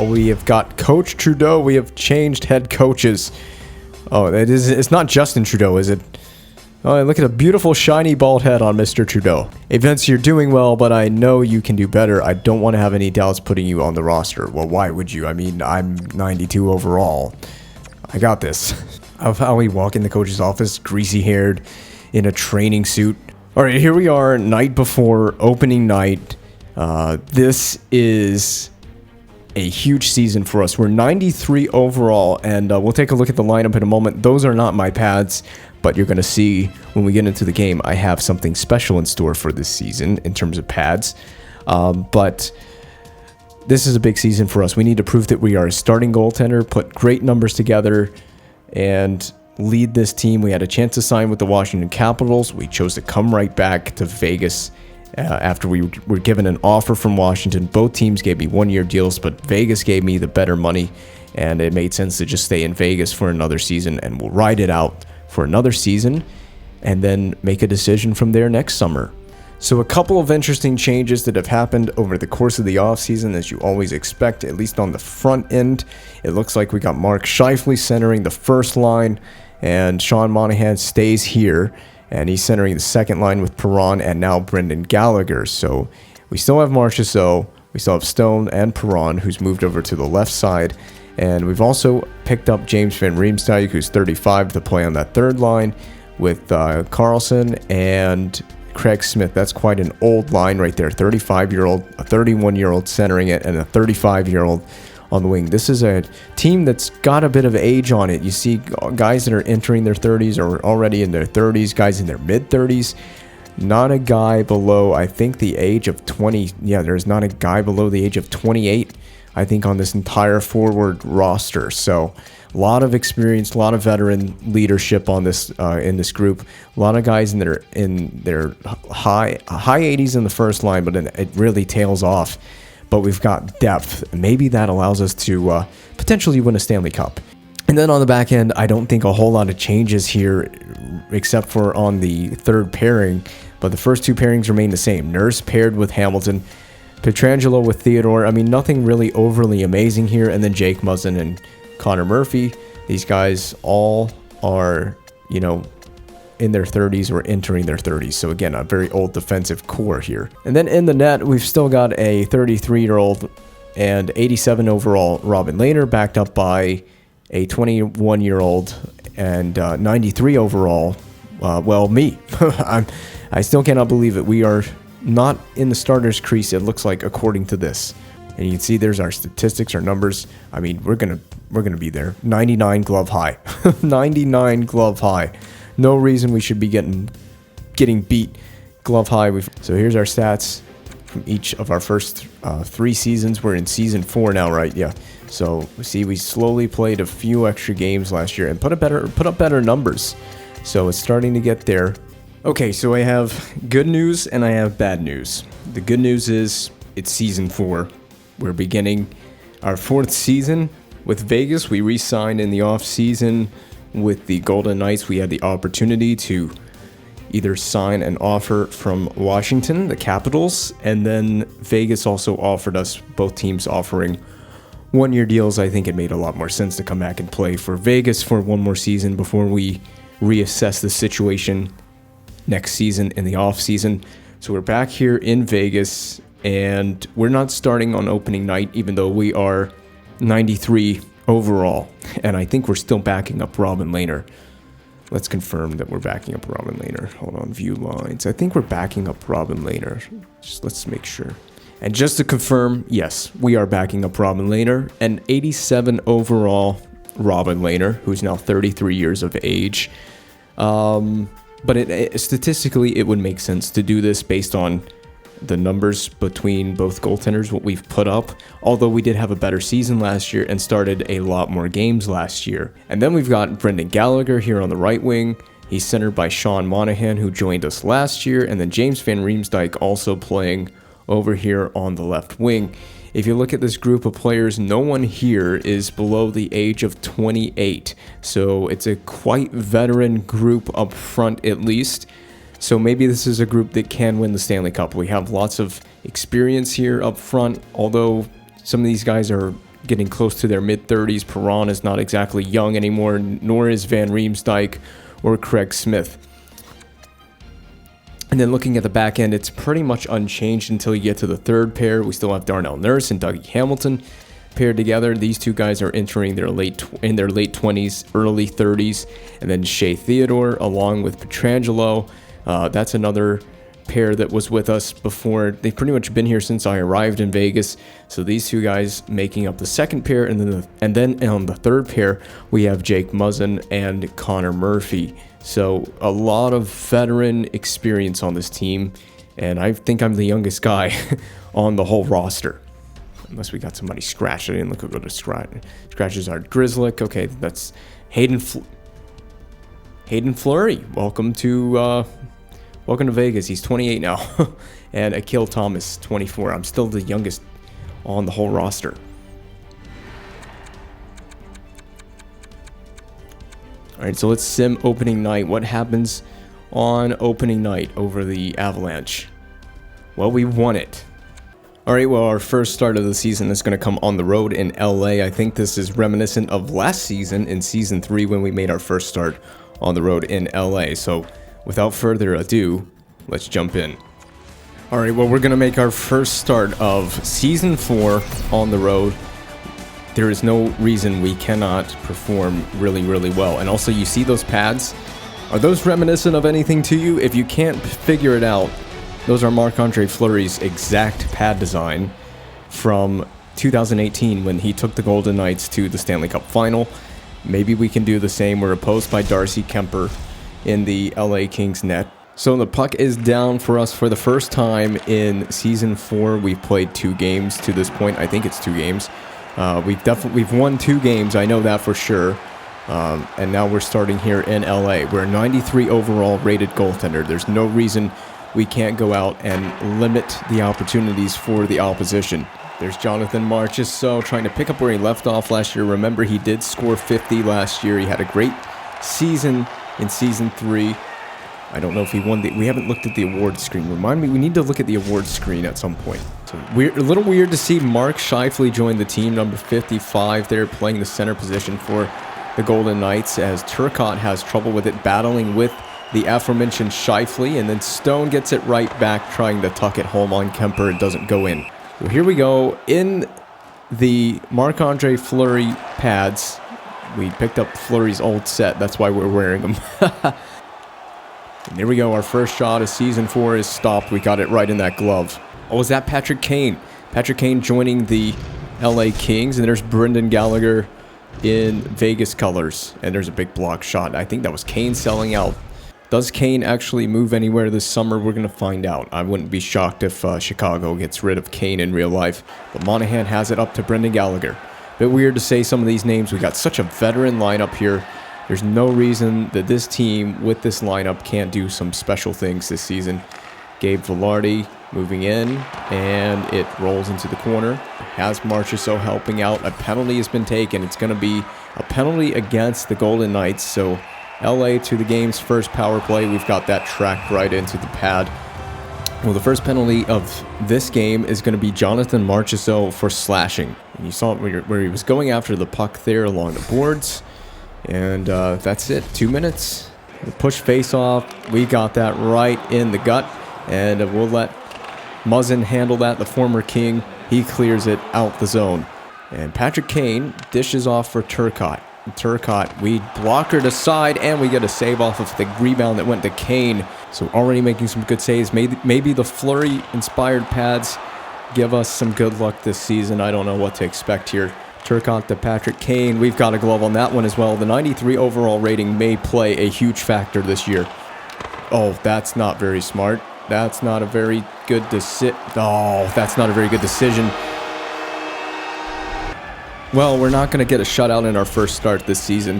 we have got Coach Trudeau. We have changed head coaches. Oh, it's not Justin Trudeau, is it? Oh, look at a beautiful shiny bald head on Mr. Trudeau. Hey Vince, you're doing well, but I know you can do better. I don't want to have any doubts putting you on the roster. Well, why would you? I mean, I'm 92 overall. I got this. Of how we walk in the coach's office, greasy-haired, in a training suit. All right, here we are, night before opening night. This is a huge season for us. We're 93 overall, and we'll take a look at the lineup in a moment. Those are not my pads, but you're going to see when we get into the game, I have something special in store for this season in terms of pads. But this is a big season for us. We need to prove that we are a starting goaltender, put great numbers together, and lead this team. We had a chance to sign with the Washington Capitals. We chose to come right back to Vegas after we were given an offer from Washington. Both teams gave me one-year deals, but Vegas gave me the better money, and it made sense to just stay in Vegas for another season, and we'll ride it out for another season and then make a decision from there next summer. So a couple of interesting changes that have happened over the course of the offseason, as you always expect, at least on the front end. It looks like we got Mark Scheifele centering the first line, and Sean Monahan stays here, and he's centering the second line with Perron and now Brendan Gallagher. So we still have Marchessault, we still have Stone and Perron, who's moved over to the left side, and we've also picked up James Van Riemsdyk, who's 35, to play on that third line with Carlson and Craig Smith. That's quite an old line right there. 35-year-old, a 31-year-old centering it, and a 35-year-old on the wing. This is a team that's got a bit of age on it. You see guys that are entering their 30s or already in their 30s, guys in their mid-30s. Not a guy below, I think, the age of 20. Yeah, there's not a guy below the age of 28, I think, on this entire forward roster. So a lot of experience, a lot of veteran leadership on this in this group. A lot of guys in their high 80s in the first line, but then it really tails off. But we've got depth. Maybe that allows us to potentially win a Stanley Cup. And then on the back end, I don't think a whole lot of changes here, except for on the third pairing. But the first two pairings remain the same. Nurse paired with Hamilton, Pietrangelo with Theodore. I mean, nothing really overly amazing here. And then Jake Muzzin and Connor Murphy. These guys all are, in their 30s or entering their 30s. So again, a very old defensive core here. And then in the net, we've still got a 33-year-old and 87 overall Robin Lehner, backed up by a 21-year-old and 93 overall, me. I still cannot believe it. We are not in the starter's crease, it looks like, according to this. And you can see there's our statistics, our numbers. I mean, we're gonna be there. 99 glove high. 99 glove high. No reason we should be getting beat glove high. So here's our stats from each of our first 3 seasons. We're in season 4 now, right? Yeah. So we slowly played a few extra games last year and put up better numbers. So it's starting to get there. Okay, so I have good news and I have bad news. The good news is it's season 4. We're beginning our 4th season with Vegas. We re-signed in the off season with the Golden Knights. We had the opportunity to either sign an offer from Washington, the Capitals, and then Vegas also offered us, both teams offering one-year deals. I think it made a lot more sense to come back and play for Vegas for one more season before we reassess the situation next season in the off season. So we're back here in Vegas, and we're not starting on opening night, even though we are 93 overall, and I think we're still backing up Robin Lehner. Let's confirm that we're backing up Robin Lehner. Hold on, view lines. I think we're backing up Robin Lehner. Let's make sure. And just to confirm, yes, we are backing up Robin Lehner, an 87 overall Robin Lehner, who's now 33 years of age. But statistically, it would make sense to do this based on the numbers between both goaltenders, what we've put up, although we did have a better season last year and started a lot more games last year. And then we've got Brendan Gallagher here on the right wing. He's centered by Sean Monahan, who joined us last year, and then James Van Riemsdyk also playing over here on the left wing. If you look at this group of players, no one here is below the age of 28, so it's a quite veteran group up front at least. So maybe this is a group that can win the Stanley Cup. We have lots of experience here up front, although some of these guys are getting close to their mid-30s. Perron is not exactly young anymore, nor is Van Riemsdyk or Craig Smith. And then looking at the back end, it's pretty much unchanged until you get to the third pair. We still have Darnell Nurse and Dougie Hamilton paired together. These two guys are entering their late 20s, early 30s. And then Shea Theodore along with Pietrangelo. That's another pair that was with us before. They've pretty much been here since I arrived in Vegas. So these two guys making up the second pair, and then on the third pair we have Jake Muzzin and Connor Murphy. So a lot of veteran experience on this team, and I think I'm the youngest guy on the whole roster. Unless we got somebody scratched. I didn't look at what the scratches are. Grizzlick, okay, that's Hayden Fleury. Welcome to Vegas. He's 28 now. And Akil Thomas, 24. I'm still the youngest on the whole roster. All right, so let's sim opening night. What happens on opening night over the Avalanche? Well, we won it. All right, well, our first start of the season is going to come on the road in LA. I think this is reminiscent of last season in Season 3 when we made our first start on the road in LA. So without further ado, let's jump in. All right, well, we're going to make our first start of Season 4 on the road. There is no reason we cannot perform really, really well. And also, you see those pads? Are those reminiscent of anything to you? If you can't figure it out, those are Marc-Andre Fleury's exact pad design from 2018 when he took the Golden Knights to the Stanley Cup Final. Maybe we can do the same. We're opposed by Darcy Kemper in the LA Kings net. So the puck is down for us for the first time in Season 4. We've played 2 games to this point. I think it's 2 games. We've won 2 games. I know that for sure. And now we're starting here in LA. We're a 93 overall rated goaltender. There's no reason we can't go out and limit the opportunities for the opposition. There's Jonathan Marchessault trying to pick up where he left off last year. Remember, he did score 50 last year. He had a great season in Season 3. I don't know if he won we haven't looked at the award screen. Remind me, we need to look at the award screen at some point. So a little weird to see Mark Scheifele join the team, number 55 there, playing the center position for the Golden Knights, as Turcotte has trouble with it, battling with the aforementioned Scheifele, and then Stone gets it right back, trying to tuck it home on Kemper. It doesn't go in. Well, here we go. In the Marc-Andre Fleury pads, we picked up Fleury's old set. That's why we're wearing them. And there we go. Our first shot of Season 4 is stopped. We got it right in that glove. Oh, is that Patrick Kane? Patrick Kane joining the LA Kings, and there's Brendan Gallagher in Vegas colors, and there's a big block shot. I think that was Kane selling out. Does Kane actually move anywhere this summer? We're going to find out. I wouldn't be shocked if Chicago gets rid of Kane in real life. But Monahan has it up to Brendan Gallagher. Bit weird to say some of these names. We got such a veteran lineup here. There's no reason that this team with this lineup can't do some special things this season. Gabe Vilardi moving in, and it rolls into the corner. Has Marchessault helping out. A penalty has been taken. It's going to be a penalty against the Golden Knights. So LA to the game's first power play. We've got that tracked right into the pad. Well, the first penalty of this game is going to be Jonathan Marchessault for slashing. And you saw it where he was going after the puck there along the boards. And that's it. 2 minutes. The push face off. We got that right in the gut. And we'll let Muzzin handle that, the former King. He clears it out the zone. And Patrick Kane dishes off for Turcotte. Turcotte, we blockered aside, and we get a save off of the rebound that went to Kane. So already making some good saves. Maybe the Fleury-inspired pads give us some good luck this season. I don't know what to expect here. Turcotte to Patrick Kane. We've got a glove on that one as well. The 93 overall rating may play a huge factor this year. Oh, that's not very smart. That's not a very good decision. Oh, that's not a very good decision. Well, we're not going to get a shutout in our first start this season.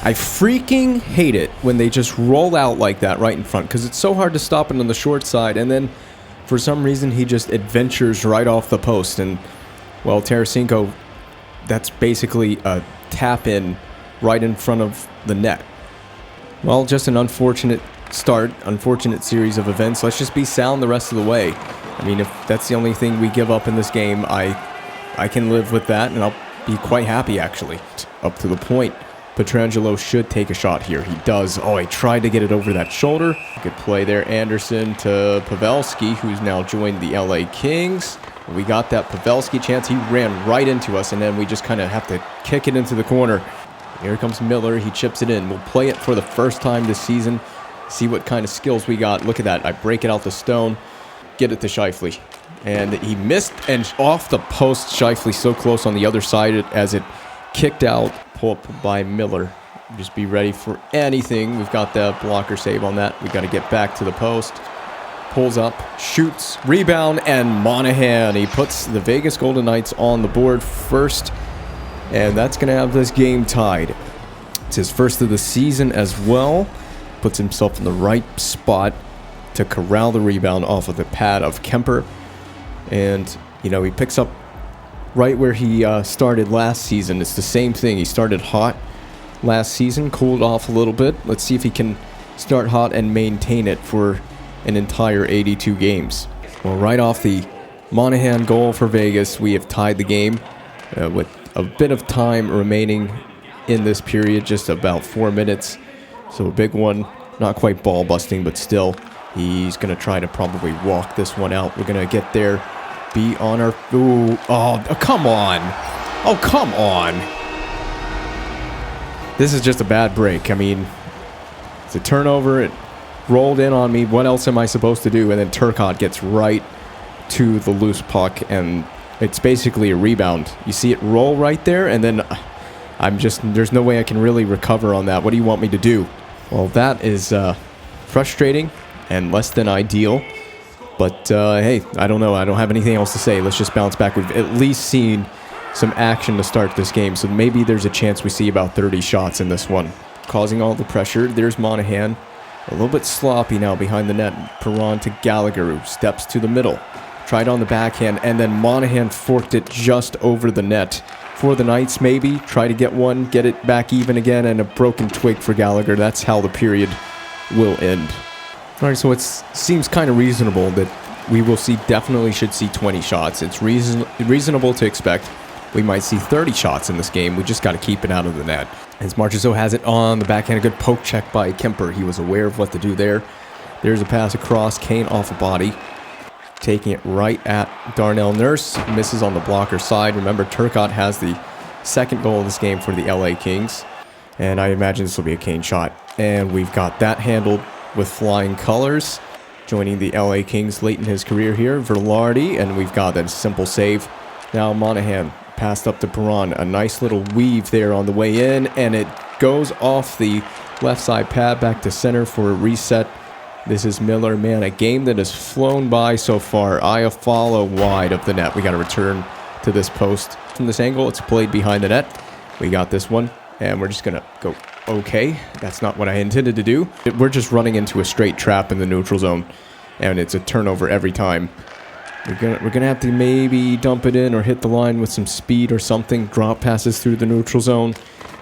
I freaking hate it when they just roll out like that right in front, because it's so hard to stop it on the short side, and then for some reason he just adventures right off the post. And, well, Tarasenko, that's basically a tap-in right in front of the net. Well, just an unfortunate start, unfortunate series of events. Let's just be sound the rest of the way. I mean, if that's the only thing we give up in this game, I can live with that, and be quite happy, actually. Up to the point. Pietrangelo should take a shot here. He does. Oh, he tried to get it over that shoulder. Good play there. Anderson to Pavelski, who's now joined the LA Kings. We got that Pavelski chance. He ran right into us, and then we just kind of have to kick it into the corner. Here comes Miller. He chips it in. We'll play it for the first time this season. See what kind of skills we got. Look at that. I break it out the stone. Get it to Scheifele. And he missed, and off the post. Scheifele so close on the other side as it kicked out. Pull up by Miller. Just be ready for anything. We've got the blocker save on that. We got to get back to the post. Pulls up, shoots, rebound, and Monahan. He puts the Vegas Golden Knights on the board first, and that's going to have this game tied. It's his first of the season as well. Puts himself in the right spot to corral the rebound off of the pad of Kemper. And, you know, he picks up right where he started last season. It's the same thing. He started hot last season, cooled off a little bit. Let's see if he can start hot and maintain it for an entire 82 games. Well, right off the Monahan goal for Vegas, we have tied the game with a bit of time remaining in this period, just about 4 minutes. So a big one, not quite ball busting, but still, he's going to try to probably walk this one out. We're going to get there, be on our... Ooh, oh, come on. Oh, come on. This is just a bad break. I mean, it's a turnover. It rolled in on me. What else am I supposed to do? And then Turcotte gets right to the loose puck, and it's basically a rebound. You see it roll right there, and then there's no way I can really recover on that. What do you want me to do? Well, that is frustrating and less than ideal. But, hey, I don't know. I don't have anything else to say. Let's just bounce back. We've at least seen some action to start this game, so maybe there's a chance we see about 30 shots in this one. Causing all the pressure. There's Monahan. A little bit sloppy now behind the net. Perron to Gallagher, who steps to the middle. Tried on the backhand, and then Monahan forked it just over the net. For the Knights, maybe. Try to get one, get it back even again, and a broken twig for Gallagher. That's how the period will end. All right, so it seems kind of reasonable that we will definitely should see 20 shots. It's reasonable to expect we might see 30 shots in this game. We just got to keep it out of the net. As Marchessault has it on the backhand, a good poke check by Kemper. He was aware of what to do there. There's a pass across, Kane off a body. Taking it right at Darnell Nurse. Misses on the blocker side. Remember, Turcotte has the second goal of this game for the LA Kings. And I imagine this will be a Kane shot. And we've got that handled with flying colors. Joining the LA Kings late in his career here, Velarde. And we've got that simple save. Now Monahan passed up to Perron. A nice little weave there on the way in. And it goes off the left side pad back to center for a reset. This is Miller. Man, a game that has flown by so far. Iafallo wide of the net. We got to return to this post. From this angle, it's played behind the net. We got this one, and we're just going to go, okay. That's not what I intended to do. We're just running into a straight trap in the neutral zone, and it's a turnover every time. We're gonna have to maybe dump it in or hit the line with some speed or something. Drop passes through the neutral zone.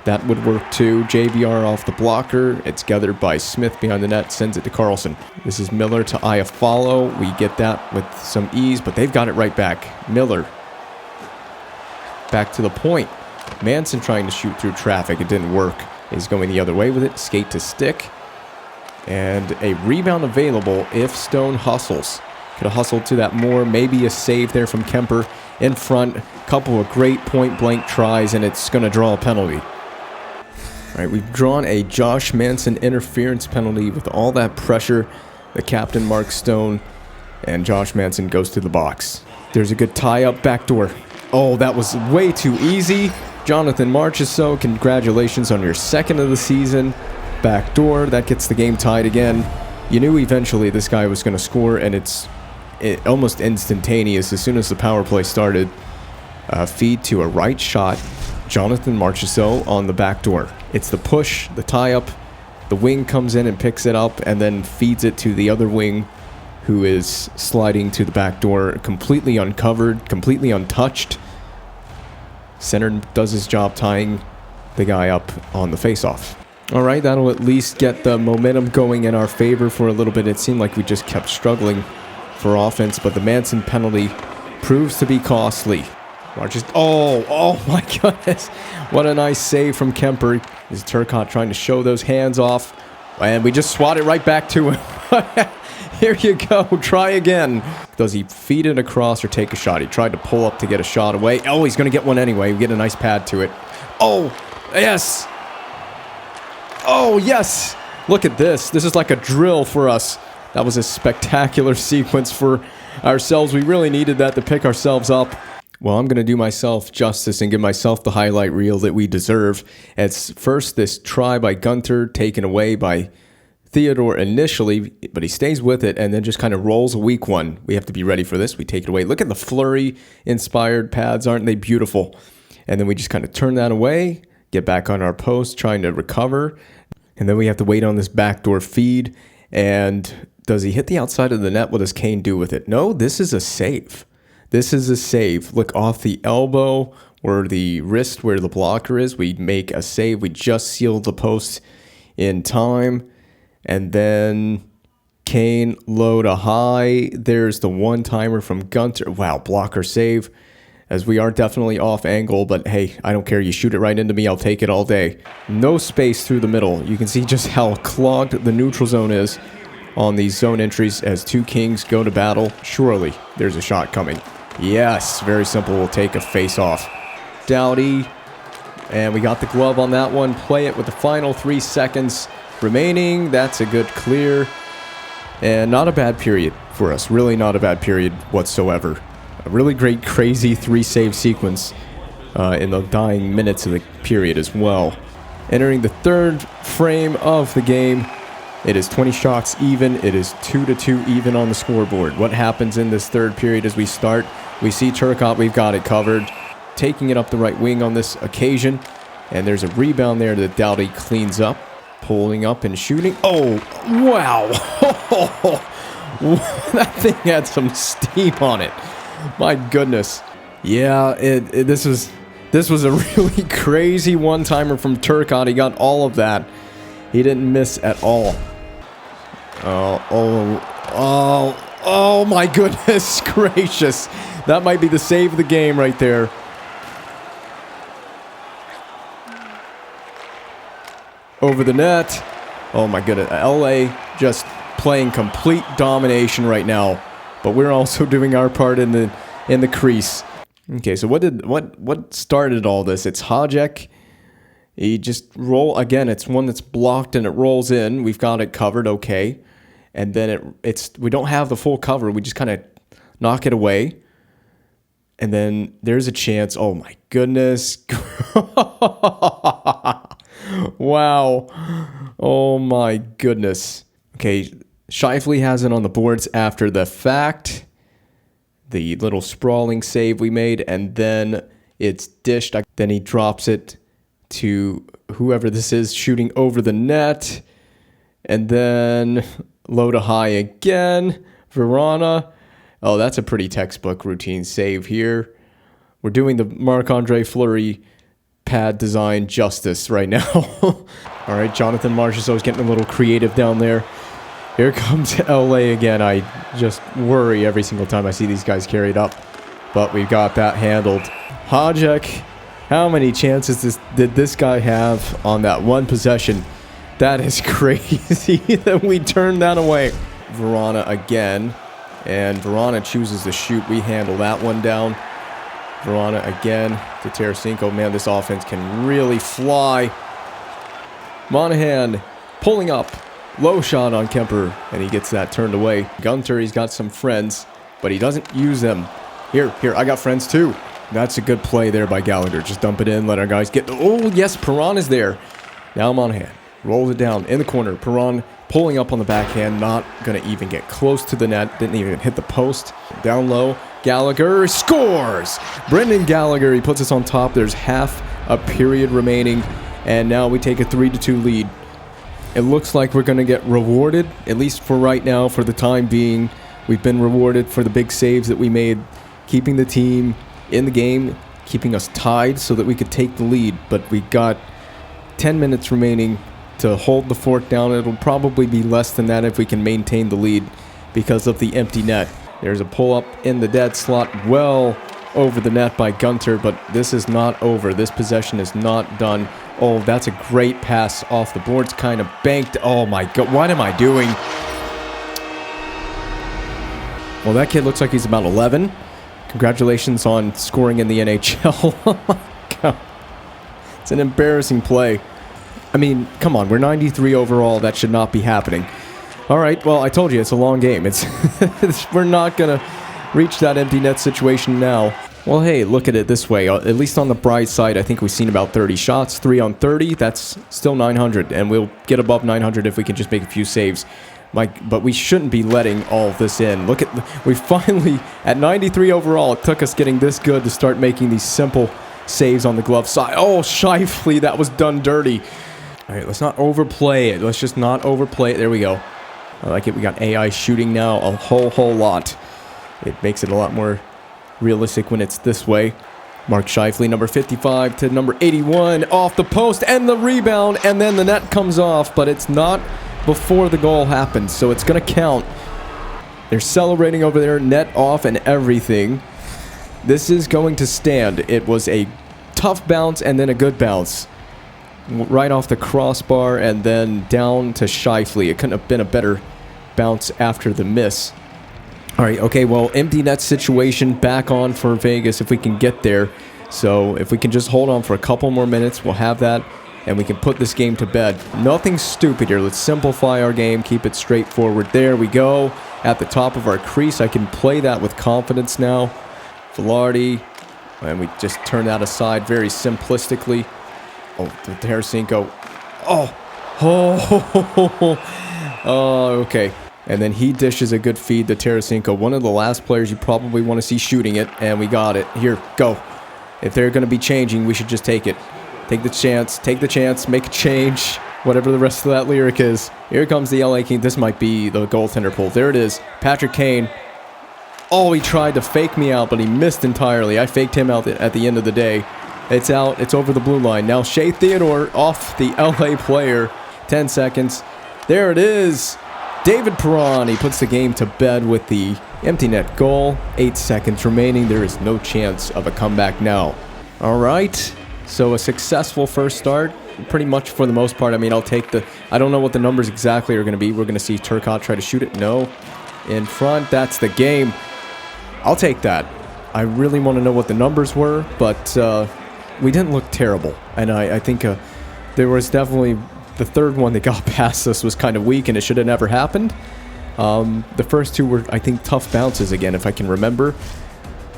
That would work too. JVR off the blocker. It's gathered by Smith behind the net. Sends it to Carlson. This is Miller to Iafallo. We get that with some ease, but they've got it right back. Miller. Back to the point. Manson trying to shoot through traffic. It didn't work. He's going the other way with it. Skate to stick. And a rebound available if Stone hustles. Could have hustled to that more. Maybe a save there from Kemper in front. Couple of great point-blank tries, and it's going to draw a penalty. All right, we've drawn a Josh Manson interference penalty with all that pressure. The captain, Mark Stone, and Josh Manson goes to the box. There's a good tie-up backdoor. Oh, that was way too easy. Jonathan Marchessault, congratulations on your second of the season. Backdoor, that gets the game tied again. You knew eventually this guy was going to score, and it's almost instantaneous. As soon as the power play started, feed to a right shot. Jonathan Marchessault on the back door. It's the push, the tie-up. The wing comes in and picks it up and then feeds it to the other wing, who is sliding to the back door, completely uncovered, completely untouched. Center does his job tying the guy up on the face-off. All right, that'll at least get the momentum going in our favor for a little bit. It seemed like we just kept struggling for offense, but the Manson penalty proves to be costly. Oh my goodness. What a nice save from Kemper. Is Turcotte trying to show those hands off. And we just swat it right back to him. Here you go. Try again. Does he feed it across or take a shot? He tried to pull up to get a shot away. Oh, he's going to get one anyway. We get a nice pad to it. Oh, yes. Oh, yes. Look at this. This is like a drill for us. That was a spectacular sequence for ourselves. We really needed that to pick ourselves up. Well, I'm going to do myself justice and give myself the highlight reel that we deserve. It's first this try by Gunter taken away by Theodore initially, but he stays with it and then just kind of rolls a weak one. We have to be ready for this. We take it away. Look at the Fleury-inspired pads. Aren't they beautiful? And then we just kind of turn that away, get back on our post, trying to recover. And then we have to wait on this backdoor feed. And does he hit the outside of the net? What does Kane do with it? No, this is a save. This is a save. Look, off the elbow or the wrist where the blocker is, we make a save. We just sealed the post in time. And then Kane low to high. There's the one-timer from Gunter. Wow, blocker save. As we are definitely off angle, but hey, I don't care. You shoot it right into me, I'll take it all day. No space through the middle. You can see just how clogged the neutral zone is on these zone entries as two Kings go to battle. Surely there's a shot coming. Yes, very simple. We'll take a face-off. Doughty. And we got the glove on that one. Play it with the final 3 seconds remaining. That's a good clear. And not a bad period for us. Really not a bad period whatsoever. A really great, crazy 3-save sequence in the dying minutes of the period as well. Entering the third frame of the game. It is 20 shots even. It is 2-2 even on the scoreboard. What happens in this third period as we start? We see Turcotte. We've got it covered. Taking it up the right wing on this occasion. And there's a rebound there that Doughty cleans up. Pulling up and shooting. Oh, wow. That thing had some steam on it. My goodness. Yeah, this was a really crazy one-timer from Turcotte. He got all of that. He didn't miss at all. Oh my goodness gracious. That might be the save of the game right there. Over the net. Oh my goodness. LA just playing complete domination right now. But we're also doing our part in the crease. Okay, so what started all this? It's Hajek. He just roll again. It's one that's blocked and it rolls in. We've got it covered, okay. And then we don't have the full cover. We just kind of knock it away. And then there's a chance. Oh my goodness. Wow. Oh my goodness. Okay, Scheifele has it on the boards after the fact. The little sprawling save we made, and then it's dished. Then he drops it to whoever this is shooting over the net. And then low to high again. Verona. Oh, that's a pretty textbook routine save here. We're doing the Marc-Andre Fleury pad design justice right now. All right, Jonathan Marchessault's getting a little creative down there. Here comes LA again. I just worry every single time I see these guys carried up. But we've got that handled. Hajek, how many chances did this guy have on that one possession? That is crazy that we turned that away. Verona again. And Verona chooses to shoot. We handle that one down. Verona again to Tarasenko. Man, this offense can really fly. Monahan pulling up. Low shot on Kemper, and he gets that turned away. Gunter, he's got some friends, but he doesn't use them. Here, I got friends too. That's a good play there by Gallagher. Just dump it in, let our guys get... Oh, yes, Perron is there. Now Monahan rolls it down in the corner. Perron pulling up on the backhand, not going to even get close to the net. Didn't even hit the post. Down low, Gallagher scores! Brendan Gallagher, he puts us on top. There's half a period remaining, and now we take a 3-2 lead. It looks like we're going to get rewarded, at least for right now, for the time being. We've been rewarded for the big saves that we made, keeping the team in the game, keeping us tied so that we could take the lead. But we got 10 minutes remaining to hold the fort down. It'll probably be less than that if we can maintain the lead because of the empty net. There's a pull-up in the dead slot. Well over the net by Gunter, but this is not over. This possession is not done. Oh, that's a great pass off the boards, kind of banked. Oh my God, what am I doing? Well, that kid looks like he's about 11. Congratulations on scoring in the NHL. Oh my God. It's an embarrassing play. I mean, come on, we're 93 overall. That should not be happening. All right, well, I told you, it's a long game. We're not going to reach that empty net situation now. Well, hey, look at it this way. At least on the bright side, I think we've seen about 30 shots. 3 on 30, that's still 900. And we'll get above 900 if we can just make a few saves. But we shouldn't be letting all of this in. Look at, we finally, at 93 overall, it took us getting this good to start making these simple saves on the glove side. Oh, Scheifele, that was done dirty. All right, let's not overplay it. Let's just not overplay it. There we go. I like it. We got AI shooting now a whole lot. It makes it a lot more realistic when it's this way. Mark Scheifele, number 55 to number 81, off the post and the rebound, and then the net comes off, but it's not before the goal happens, so it's going to count. They're celebrating over there, net off and everything. This is going to stand. It was a tough bounce and then a good bounce. Right off the crossbar and then down to Scheifele. It couldn't have been a better bounce after the miss. All right, okay, well, empty net situation back on for Vegas if we can get there. So if we can just hold on for a couple more minutes, we'll have that, and we can put this game to bed. Nothing stupid here. Let's simplify our game, keep it straightforward. There we go. At the top of our crease, I can play that with confidence now. Velarde, and we just turn that aside very simplistically. Oh, the Tarasenko. Okay. And then he dishes a good feed to Tarasenko. One of the last players you probably want to see shooting it, and we got it. Here, go. If they're going to be changing, we should just take it. Take the chance, make a change, whatever the rest of that lyric is. Here comes the LA King. This might be the goaltender pull. There it is. Patrick Kane. Oh, he tried to fake me out, but he missed entirely. I faked him out at the end of the day. It's out. It's over the blue line. Now Shea Theodore off the LA player. 10 seconds. There it is. David Perron. He puts the game to bed with the empty net goal. 8 seconds remaining. There is no chance of a comeback now. All right. So a successful first start. Pretty much for the most part. I mean, I'll take the... I don't know what the numbers exactly are going to be. We're going to see Turcotte try to shoot it. No. In front. That's the game. I'll take that. I really want to know what the numbers were, but we didn't look terrible. And I think there was definitely... The third one that got past us was kind of weak, and it should have never happened. The first two were, I think, tough bounces again, if I can remember.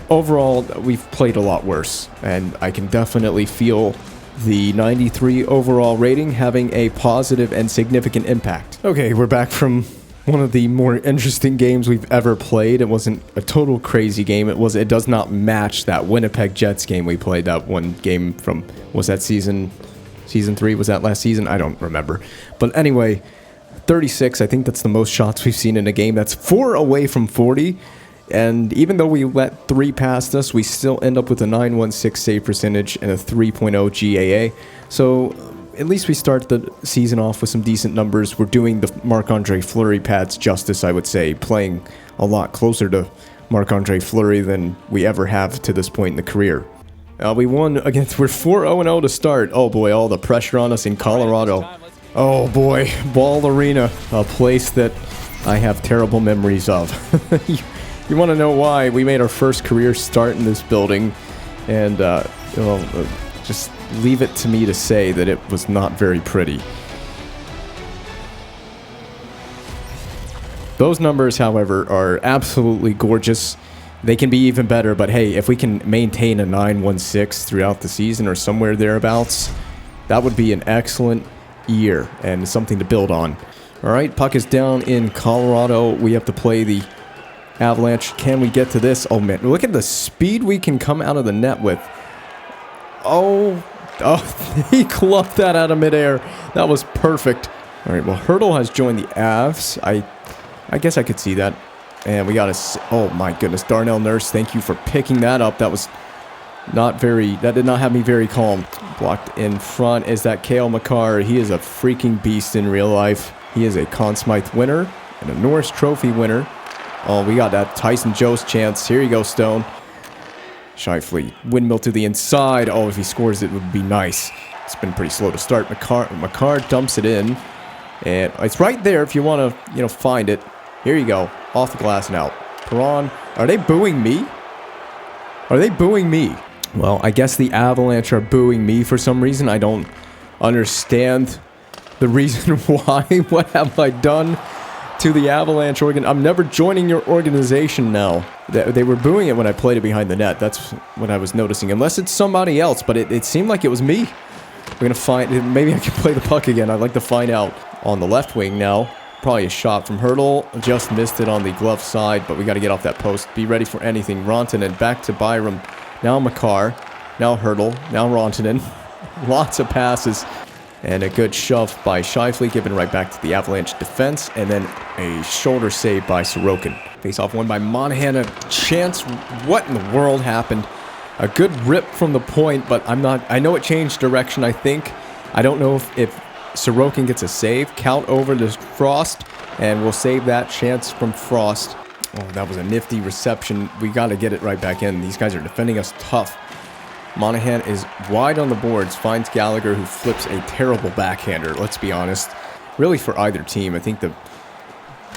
Overall, we've played a lot worse, and I can definitely feel the 93 overall rating having a positive and significant impact. Okay, we're back from one of the more interesting games we've ever played. It wasn't a total crazy game. It does not match that Winnipeg Jets game we played. That one game from, was that season 3? Was that last season? I don't remember. But anyway, 36, I think that's the most shots we've seen in a game. That's 4 away from 40. And even though we let 3 past us, we still end up with a 916 save percentage and a 3.0 GAA. So at least we start the season off with some decent numbers. We're doing the Marc-Andre Fleury pads justice, I would say, playing a lot closer to Marc-Andre Fleury than we ever have to this point in the career. We won against, we're 4-0-0 to start. Oh boy, all the pressure on us in Colorado. Oh boy, Ball Arena, a place that I have terrible memories of. You want to know why? We made our first career start in this building, and just leave it to me to say that it was not very pretty. Those numbers, however, are absolutely gorgeous. They can be even better, but hey, if we can maintain a 916 throughout the season or somewhere thereabouts, that would be an excellent year and something to build on. All right, puck is down in Colorado. We have to play the Avalanche. Can we get to this? Oh man, look at the speed we can come out of the net with. Oh, he clubbed that out of midair. That was perfect. All right, well, Hurdle has joined the Avs. I guess I could see that. And we got a... Oh my goodness, Darnell Nurse, thank you for picking that up. That was not very... That did not have me very calm. Blocked in front is that Cale Makar. He is a freaking beast in real life. He is a Conn Smythe winner and a Norris Trophy winner. Oh, we got that Tyson Jost chance. Here you go, Stone. Scheifele, windmill to the inside. Oh, if he scores, it would be nice. It's been pretty slow to start. Makar dumps it in. And it's right there if you want to, find it. Here you go. Off the glass and out. Perron. Are they booing me? Are they booing me? Well, I guess the Avalanche are booing me for some reason. I don't understand the reason why. What have I done to the Avalanche I'm never joining your organization now. They were booing it when I played it behind the net. That's what I was noticing. Unless it's somebody else, but it seemed like it was me. We're going to find... Maybe I can play the puck again. I'd like to find out. On the left wing now. Probably a shot from Hurdle. Just missed it on the glove side, but we got to get off that post. Be ready for anything. Rantanen back to Byram. Now Makar. Now Hurdle. Now Rantanen. Lots of passes. And a good shove by Scheifele, given right back to the Avalanche defense. And then a shoulder save by Sorokin. Face-off won by Monahan. A chance. What in the world happened? A good rip from the point, but I know it changed direction, I think. I don't know if Sorokin gets a save. Count over to Frost, and we'll save that chance from Frost. Oh, that was a nifty reception. We got to get it right back in. These guys are defending us tough. Monahan is wide on the boards, finds Gallagher, who flips a terrible backhander, let's be honest. Really for either team. I think the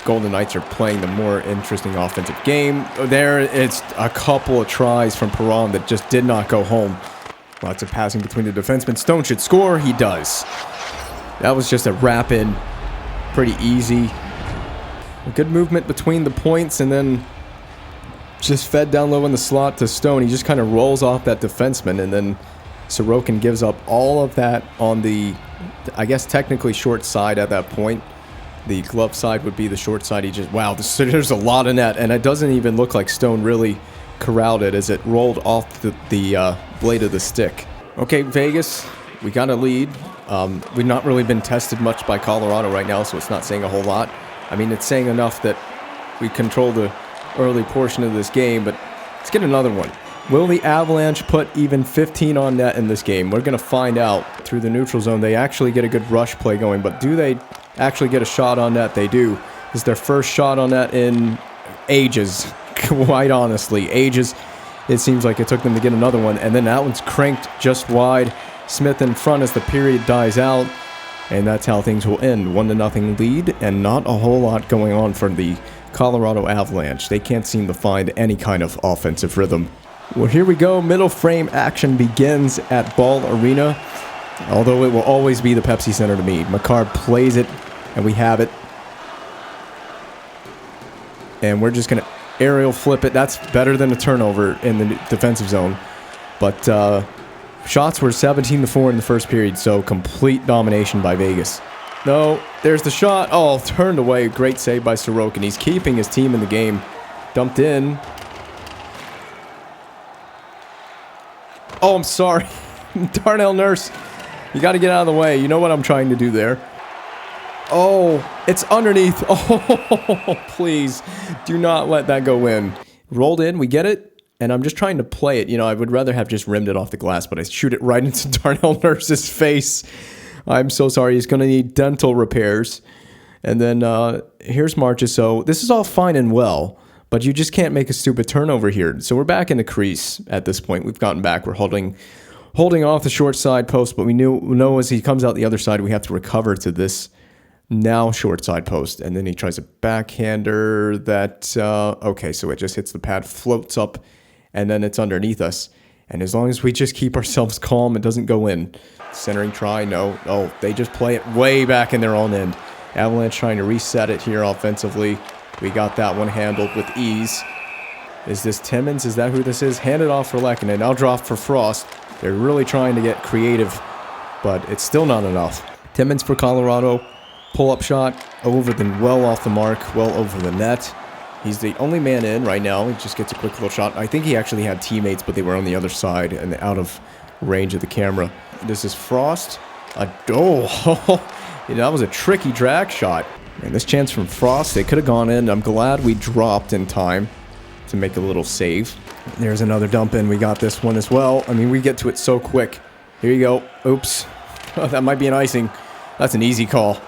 Golden Knights are playing the more interesting offensive game. There, it's a couple of tries from Perron that just did not go home. Lots of passing between the defensemen. Stone should score. He does. That was just a wrap-in. Pretty easy. A good movement between the points, and then just fed down low in the slot to Stone. He just kind of rolls off that defenseman, and then Sorokin gives up all of that on the, I guess, technically short side at that point. The glove side would be the short side. He just, wow, there's a lot of net, and it doesn't even look like Stone really corralled it as it rolled off the blade of the stick. Okay, Vegas, we got a lead. We've not really been tested much by Colorado right now, so it's not saying a whole lot. I mean, it's saying enough that we control the early portion of this game, but let's get another one. Will the Avalanche put even 15 on net in this game? We're going to find out through the neutral zone. They actually get a good rush play going, but do they actually get a shot on net? They do. This is their first shot on net in ages, quite honestly. Ages. It seems like it took them to get another one, and then that one's cranked just wide. Smith in front as the period dies out, and that's how things will end. 1-0 lead, and not a whole lot going on for the Colorado Avalanche. They can't seem to find any kind of offensive rhythm. Well, here we go. Middle frame action begins at Ball Arena, although it will always be the Pepsi Center to me. Makar plays it, and we have it. And we're just going to aerial flip it. That's better than a turnover in the defensive zone. But, shots were 17-4 in the first period, so complete domination by Vegas. No, there's the shot. Oh, turned away. Great save by Sorokin. He's keeping his team in the game. Dumped in. Oh, I'm sorry. Darnell Nurse. You got to get out of the way. You know what I'm trying to do there. Oh, it's underneath. Oh, please. Do not let that go in. Rolled in. We get it. And I'm just trying to play it. I would rather have just rimmed it off the glass, but I shoot it right into Darnell Nurse's face. I'm so sorry. He's going to need dental repairs. And then here's Marchessault. This is all fine and well, but you just can't make a stupid turnover here. So we're back in the crease at this point. We've gotten back. We're holding off the short side post, but we know as he comes out the other side, we have to recover to this now short side post. And then he tries a backhander that, okay, so it just hits the pad, floats up, and then it's underneath us. And as long as we just keep ourselves calm, it doesn't go in. Centering try, no. Oh, they just play it way back in their own end. Avalanche trying to reset it here offensively. We got that one handled with ease. Is this Timmins? Is that who this is? Hand it off for Lehkonen. Now drop for Frost. They're really trying to get creative, but it's still not enough. Timmins for Colorado. Pull-up shot, well off the mark, well over the net. He's the only man in right now. He just gets a quick little shot. I think he actually had teammates, but they were on the other side and out of range of the camera. This is Frost. That was a tricky drag shot. And this chance from Frost, they could have gone in. I'm glad we dropped in time to make a little save. There's another dump in. We got this one as well. I mean, we get to it so quick. Here you go. Oops. That might be an icing. That's an easy call.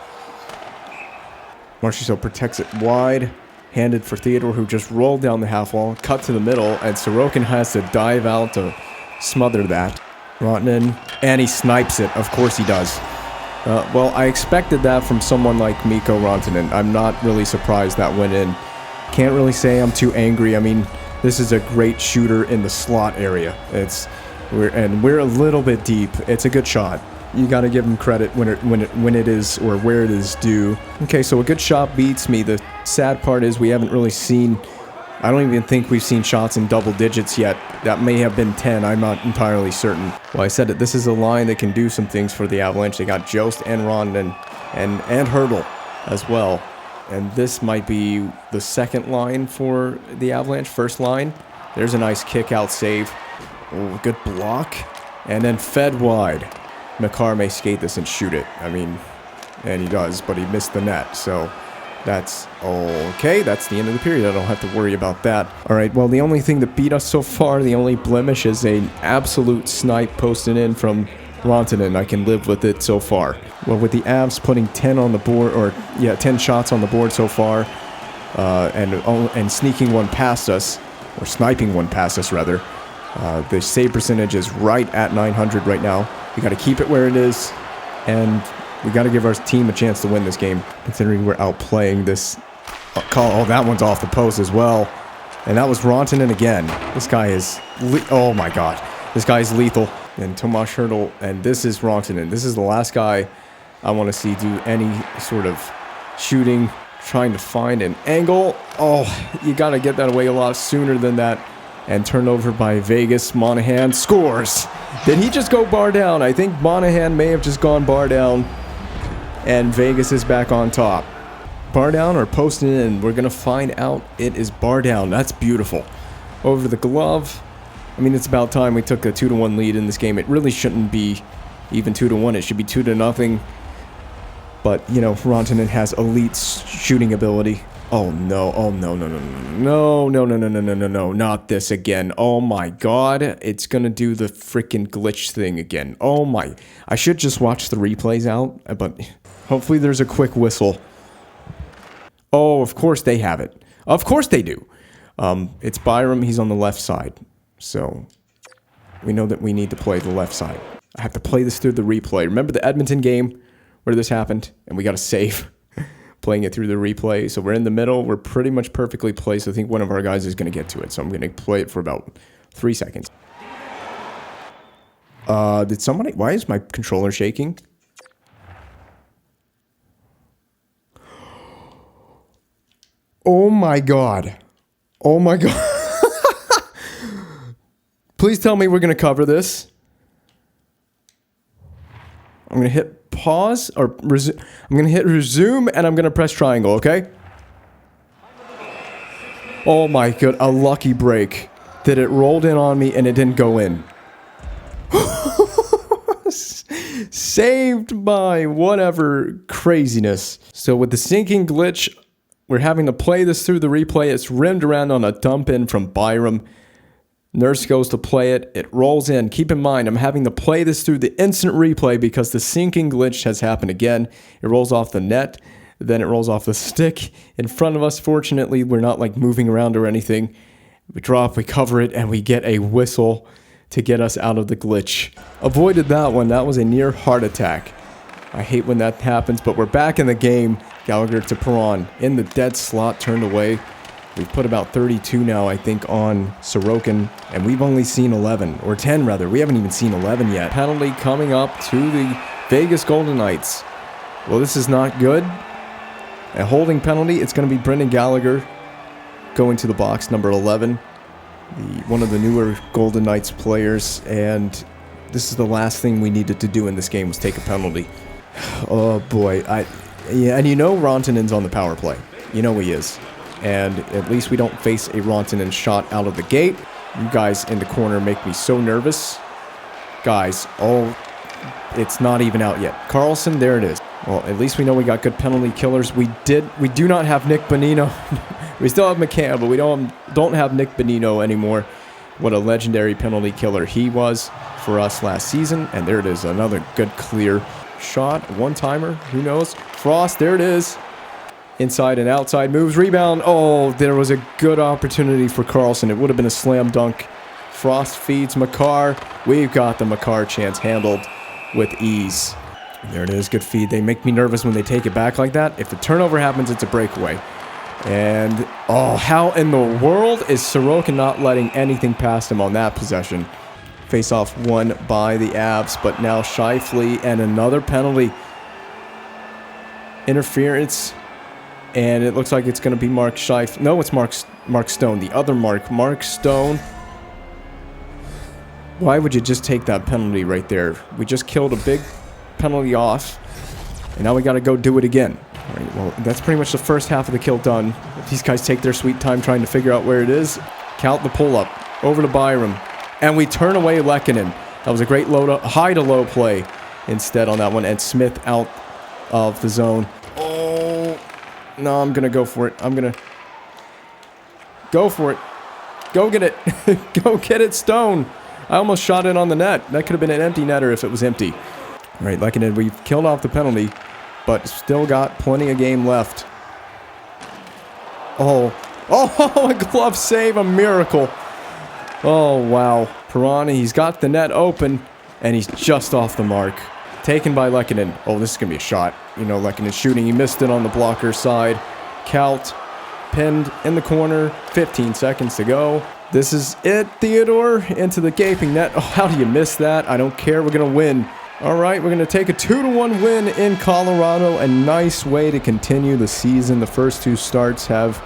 Marchessault protects it wide. handed for Theodore, who just rolled down the half wall, cut to the middle, and Sorokin has to dive out to smother that. Rantanen, and he snipes it. Of course he does. Well, I expected that from someone like Mikko Rantanen. I'm not really surprised that went in. Can't really say I'm too angry. I mean, this is a great shooter in the slot area. We're a little bit deep. It's a good shot. You got to give him credit when it is, or where it is due. Okay, so a good shot beats me. The sad part is we haven't really seen. I don't even think we've seen shots in double digits yet. That may have been 10. I'm not entirely certain. Well, I said it. This is a line that can do some things for the Avalanche. They got Jost and Rantanen and Hertl as well. And this might be the second line for the Avalanche. First line. There's a nice kick-out save. Oh, good block. And then fed wide. Makar may skate this and shoot it. I mean, and he does, but he missed the net. So that's okay. That's the end of the period. I don't have to worry about that. All right, well, the only thing that beat us so far, the only blemish is an absolute snipe posted in from Rantanen. I can live with it so far. Well, with the Avs putting 10 on the board, or 10 shots on the board so far, and sneaking one past us, or sniping one past us rather, the save percentage is right at 900 right now. We got to keep it where it is, and we got to give our team a chance to win this game, considering we're outplaying this call. Oh, that one's off the post as well. And that was Rantanen again. This guy is... oh, my God. This guy's lethal. And Tomas Hertl, and this is Rantanen. This is the last guy I want to see do any sort of shooting, trying to find an angle. Oh, you got to get that away a lot sooner than that. And turned over by Vegas. Monahan scores. Did he just go bar down? I think Monahan may have just gone bar down. And Vegas is back on top. Bar down or posting in? We're going to find out. It is bar down. That's beautiful. Over the glove. I mean, it's about time we took a 2-1 lead in this game. It really shouldn't be even 2-1. It should be 2-0. But, you know, Rantanen has elite shooting ability. Oh, no. Oh, no, no, no, no, no, no, no, no, no, no, no, not this again. Oh, my God. It's going to do the freaking glitch thing again. Oh, my. I should just watch the replays out, but hopefully there's a quick whistle. Oh, of course they have it. Of course they do. It's Byram. He's on the left side. So we know that we need to play the left side. I have to play this through the replay. Remember the Edmonton game where this happened? And we got to save. Playing it through the replay. So we're in the middle. We're pretty much perfectly placed. I think one of our guys is going to get to it. So I'm going to play it for about 3 seconds. Did somebody... Why is my controller shaking? Oh my God. Oh my God. Please tell me we're going to cover this. I'm going to hit pause or resume. I'm going to hit resume and I'm going to press triangle, okay? Oh my God, a lucky break. That it rolled in on me and it didn't go in. Saved by whatever craziness. So with the sinking glitch, we're having to play this through the replay. It's rimmed around on a dump in from Byram. Nurse goes to play it. It rolls in. Keep in mind, I'm having to play this through the instant replay because the sinking glitch has happened again. It rolls off the net. Then it rolls off the stick in front of us. Fortunately, we're not like moving around or anything. We drop, we cover it, and we get a whistle to get us out of the glitch. Avoided that one. That was a near heart attack. I hate when that happens, but we're back in the game. Gallagher to Perron in the dead slot, turned away. We've put about 32 now, I think, on Sorokin, and we've only seen 11, or 10 rather. We haven't even seen 11 yet. Penalty coming up to the Vegas Golden Knights. Well, this is not good. A holding penalty. It's going to be Brendan Gallagher going to the box, number 11. One of the newer Golden Knights players, and this is the last thing we needed to do in this game was take a penalty. Oh boy, yeah, and you know Rantanen's on the power play. You know he is. And at least we don't face a Rantanen shot out of the gate. You guys in the corner make me so nervous. Guys, oh, it's not even out yet. Carlson, there it is. Well, at least we know we got good penalty killers. We do not have Nick Bonino. We still have McCann, but we don't have Nick Bonino anymore. What a legendary penalty killer he was for us last season. And there it is, another good clear shot. One-timer, who knows? Frost, there it is. Inside and outside moves. Rebound. Oh, there was a good opportunity for Carlson. It would have been a slam dunk. Frost feeds Makar. We've got the Makar chance handled with ease. There it is. Good feed. They make me nervous when they take it back like that. If the turnover happens, it's a breakaway. And, oh, how in the world is Sorokin not letting anything past him on that possession? Face-off won by the Avs, but now Scheifele and another penalty. Interference. And it looks like it's going to be Mark Scheifele. No, it's Mark Stone. The other Mark Stone. Why would you just take that penalty right there? We just killed a big penalty off. And now we got to go do it again. All right, well, that's pretty much the first half of the kill done. These guys take their sweet time trying to figure out where it is. Count the pull-up. Over to Byram. And we turn away Lehkonen. That was a great high-to-low play instead on that one. And Smith out of the zone. Oh, no, I'm going to go for it. I'm going to go for it. Go get it. Go get it, Stone. I almost shot it on the net. That could have been an empty netter if it was empty. All right, Lehkonen, we've killed off the penalty, but still got plenty of game left. Oh, a glove save, a miracle. Oh, wow. Pirani, he's got the net open, and he's just off the mark. Taken by Lehkonen. Oh, this is going to be a shot. You know, Lehkonen shooting. He missed it on the blocker side. Kalt pinned in the corner. 15 seconds to go. This is it, Theodore. Into the gaping net. Oh, how do you miss that? I don't care. We're going to win. All right, we're going to take a 2-1 win in Colorado. A nice way to continue the season. The first two starts have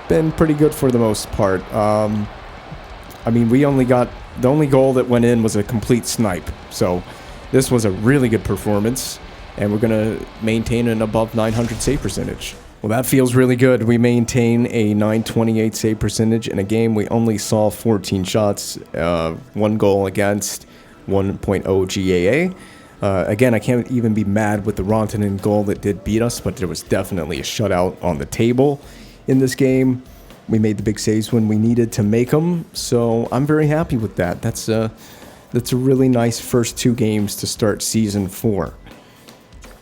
been pretty good for the most part. I mean, we only got... The only goal that went in was a complete snipe. So this was a really good performance. And we're going to maintain an above 900 save percentage. Well, that feels really good. We maintain a 928 save percentage. In a game, we only saw 14 shots. 1 goal against, 1.0 GAA. Again, I can't even be mad with the Rantanen goal that did beat us. But there was definitely a shutout on the table in this game. We made the big saves when we needed to make them, so I'm very happy with that. That's a really nice first 2 games to start Season 4.